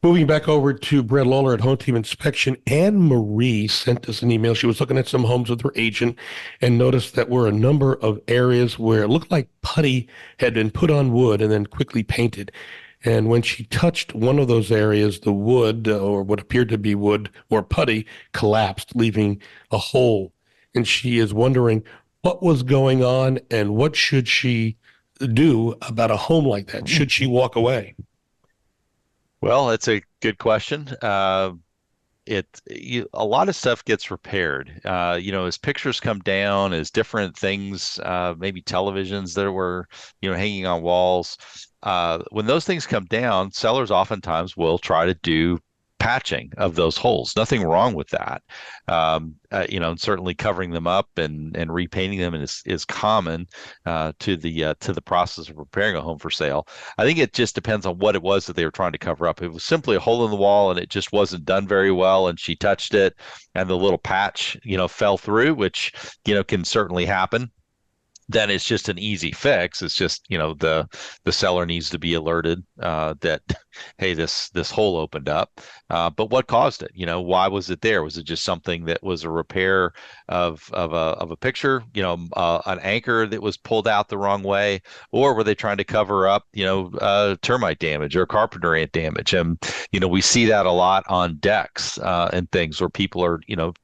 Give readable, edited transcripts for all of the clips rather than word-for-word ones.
Moving back over to Brett Lawler at Home Team Inspection, Anne Marie sent us an email. She was looking at some homes with her agent and noticed that were a number of areas where it looked like putty had been put on wood and then quickly painted. And when she touched one of those areas, the wood, or what appeared to be wood or putty, collapsed, leaving a hole. And she is wondering what was going on and what should she do about a home like that? Should she walk away? Well, that's a good question. A lot of stuff gets repaired. As pictures come down, as different things, maybe televisions that were, hanging on walls. When those things come down, sellers oftentimes will try to do patching of those holes. Nothing wrong with that. And certainly covering them up and repainting them is common to the process of preparing a home for sale. I think it just depends on what it was that they were trying to cover up. If it was simply a hole in the wall and it just wasn't done very well, and she touched it and the little patch, fell through, which, can certainly happen, then it's just an easy fix. It's just, the seller needs to be alerted that hey, this hole opened up. But what caused it? Why was it there? Was it just something that was a repair of a picture? An anchor that was pulled out the wrong way, or were they trying to cover up, termite damage or carpenter ant damage? And we see that a lot on decks and things where people are,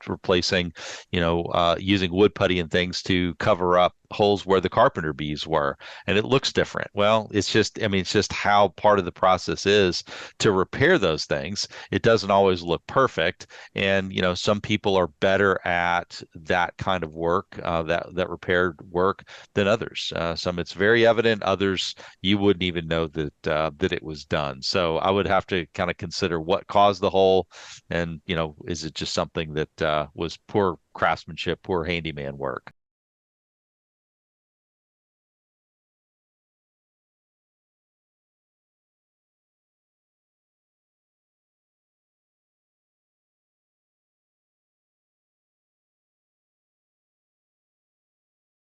replacing, using wood putty and things to cover up holes where the carpenter bees were, and it looks different. Well, it's just how part of the process is to repair those things. It doesn't always look perfect, and some people are better at that kind of work, that repaired work, than others. Some it's very evident, others you wouldn't even know that it was done. So I would have to kind of consider what caused the hole, and is it just something that was poor craftsmanship, poor handyman work?